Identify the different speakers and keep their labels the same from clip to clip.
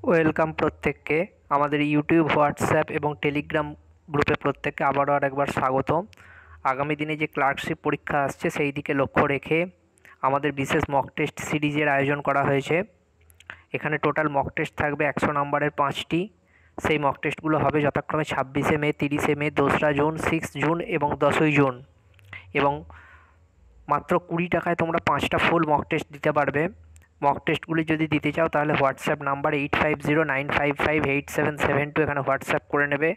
Speaker 1: Welcome প্রত্যেককে আমাদের YouTube, WhatsApp এবং টেলিগ্রাম গ্রুপে প্রত্যেককে আবারও আরেকবার স্বাগত। আগামী দিনে যে ক্লার্কশিপ পরীক্ষা আসছে সেই দিকে লক্ষ্য রেখে আমাদের বিশেষ মক টেস্ট সিরিজের আয়োজন করা হয়েছে। এখানে টোটাল মক টেস্ট থাকবে 100 নম্বরের 5টি। সেই মক টেস্টগুলো হবে যথাক্রমে 26শে মে, 30শে মে, 2রা জুন, 6 জুন এবং 10ই জুন। এবং মাত্র 20 টাকায় তোমরা 5টা ফুল মক টেস্ট দিতে পারবে। মক টেস্টগুলি যদি দিতে চাও তাহলে হোয়াটসঅ্যাপ নাম্বার 8509558772 এখানে হোয়াটসঅ্যাপ করে নেবে।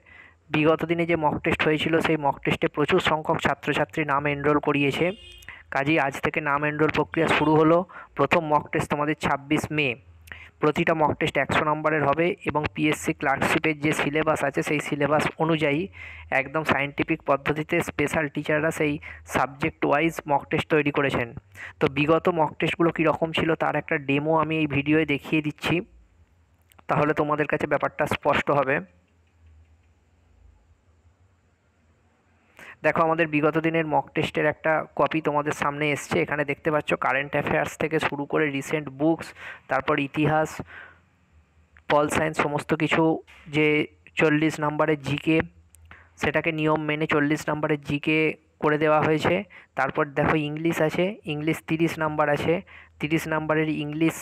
Speaker 1: বিগত দিনে যে মক টেস্ট হয়েছিল সেই মক টেস্টে প্রচুর সংখ্যক ছাত্রছাত্রী নাম এনরোল করিয়েছে। কাজেই আজ থেকে নাম এনরোল প্রক্রিয়া শুরু হলো। প্রথম মক টেস্ট তোমাদের 26 মে। প্রতিটা মক টেস্ট 100 নম্বরের হবে এবং পিএসসি ক্লার্কশিপের যে সিলেবাস আছে সেই সিলেবাস অনুযায়ী একদম সায়েন্টিফিক পদ্ধতিতে স্পেশাল টিচাররা সেই সাবজেক্ট ওয়াইজ মক টেস্ট তৈরি করেছেন। তো বিগত মক টেস্টগুলো কীরকম ছিল তার একটা ডেমো আমি এই ভিডিওয়ে দেখিয়ে দিচ্ছি, তাহলে তোমাদের কাছে ব্যাপারটা স্পষ্ট হবে। দেখো, আমাদের বিগত দিনের মক টেস্টের একটা কপি তোমাদের সামনে এসছে। এখানে দেখতে পাচ্ছ কারেন্ট অ্যাফেয়ার্স থেকে শুরু করে রিসেন্ট বুকস, তারপর ইতিহাস, পল সায়েন্স, সমস্ত কিছু। যে 40 নম্বরের জিকে, সেটাকে নিয়ম মেনে 40 নম্বরের জিকে করে দেওয়া হয়েছে। তারপর দেখো ইংলিশ আছে, ইংলিশ 30 নাম্বার আছে, 30 নাম্বারের ইংলিশ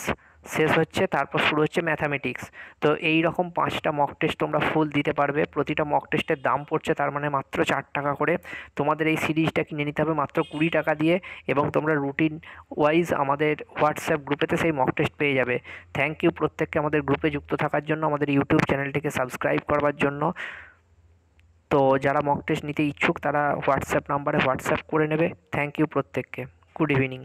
Speaker 1: শেষ হচ্ছে, তারপর শুরু হচ্ছে ম্যাথামেটিক্স। তো এই রকম 5টা মক টেস্ট তোমরা ফুল দিতে পারবে। প্রতিটা মক টেস্টের দাম পড়ছে তার মানে মাত্র 4 টাকা করে। তোমাদের এই সিরিজটা কিনে নিতে হবে মাত্র 20 টাকা দিয়ে এবং তোমরা রুটিন ওয়াইজ আমাদের হোয়াটসঅ্যাপ গ্রুপেতে সেই মক টেস্ট পেয়ে যাবে। থ্যাংক ইউ প্রত্যেককে আমাদের গ্রুপে যুক্ত থাকার জন্য, আমাদের ইউটিউব চ্যানেলটিকে সাবস্ক্রাইব করবার জন্য। তো যারা মক টেস্ট নিতে ইচ্ছুক তারা হোয়াটসঅ্যাপ নাম্বারে হোয়াটসঅ্যাপ করে নেবে। থ্যাংক ইউ প্রত্যেককে। Good evening.